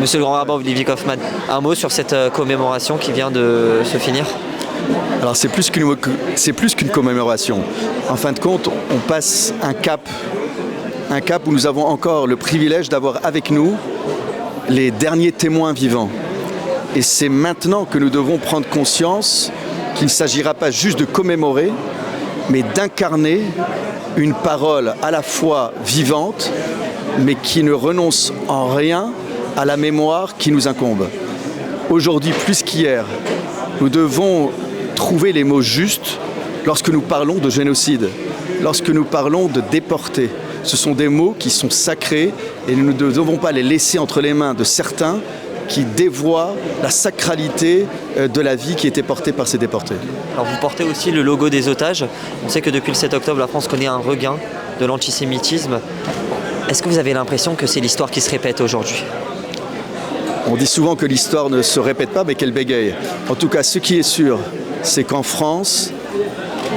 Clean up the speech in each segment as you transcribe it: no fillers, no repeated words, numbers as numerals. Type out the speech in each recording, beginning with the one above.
Monsieur le grand rabbin Olivier Kaufmann, un mot sur cette commémoration qui vient de se finir? Alors c'est plus qu'une commémoration. En fin de compte, on passe un cap où nous avons encore le privilège d'avoir avec nous les derniers témoins vivants. Et c'est maintenant que nous devons prendre conscience qu'il ne s'agira pas juste de commémorer, mais d'incarner une parole à la fois vivante, mais qui ne renonce en rien à la mémoire qui nous incombe. Aujourd'hui, plus qu'hier, nous devons trouver les mots justes lorsque nous parlons de génocide, lorsque nous parlons de déportés. Ce sont des mots qui sont sacrés et nous ne devons pas les laisser entre les mains de certains qui dévoient la sacralité de la vie qui était portée par ces déportés. Alors vous portez aussi le logo des otages. On sait que depuis le 7 octobre, la France connaît un regain de l'antisémitisme. Est-ce que vous avez l'impression que c'est l'histoire qui se répète aujourd'hui? On dit souvent que l'histoire ne se répète pas, mais qu'elle bégaye. En tout cas, ce qui est sûr, c'est qu'en France,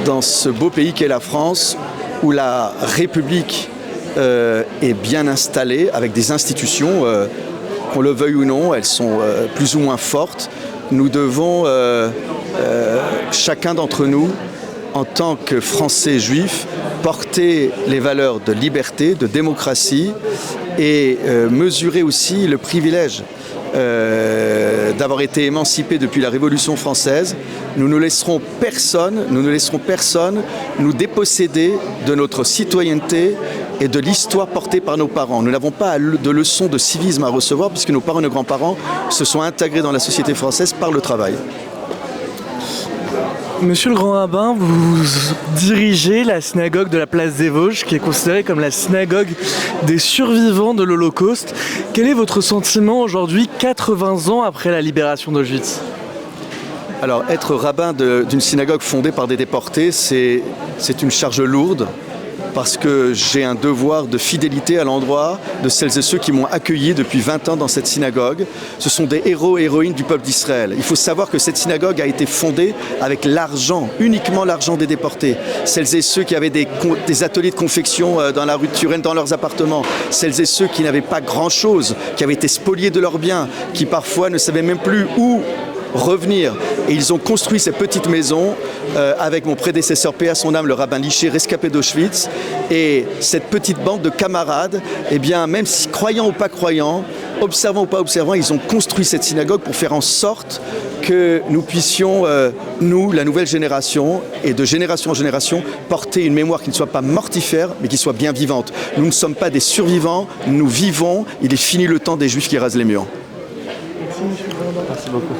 dans ce beau pays qu'est la France, où la République est bien installée, avec des institutions, qu'on le veuille ou non, elles sont plus ou moins fortes, nous devons, chacun d'entre nous, en tant que Français juifs, porter les valeurs de liberté, de démocratie et mesurer aussi le privilège d'avoir été émancipés depuis la Révolution française. Nous ne laisserons personne nous déposséder de notre citoyenneté et de l'histoire portée par nos parents. Nous n'avons pas de leçons de civisme à recevoir puisque nos parents et nos grands-parents se sont intégrés dans la société française par le travail. Monsieur le grand rabbin, vous dirigez la synagogue de la place des Vosges, qui est considérée comme la synagogue des survivants de l'Holocauste. Quel est votre sentiment aujourd'hui, 80 ans après la libération d'Auschwitz? Alors, être rabbin d'une synagogue fondée par des déportés, c'est une charge lourde, parce que j'ai un devoir de fidélité à l'endroit de celles et ceux qui m'ont accueilli depuis 20 ans dans cette synagogue. Ce sont des héros et héroïnes du peuple d'Israël. Il faut savoir que cette synagogue a été fondée avec l'argent, uniquement l'argent des déportés. Celles et ceux qui avaient des ateliers de confection dans la rue de Turenne, dans leurs appartements. Celles et ceux qui n'avaient pas grand-chose, qui avaient été spoliés de leurs biens, qui parfois ne savaient même plus où revenir. Et ils ont construit ces petites maisons avec mon prédécesseur, paix à son âme, le rabbin Liché, rescapé d'Auschwitz. Et cette petite bande de camarades, eh bien, même si croyants ou pas croyants, observants ou pas observants, ils ont construit cette synagogue pour faire en sorte que nous puissions, nous, la nouvelle génération, et de génération en génération, porter une mémoire qui ne soit pas mortifère, mais qui soit bien vivante. Nous ne sommes pas des survivants, nous vivons. Il est fini le temps des Juifs qui rasent les murs. Merci beaucoup.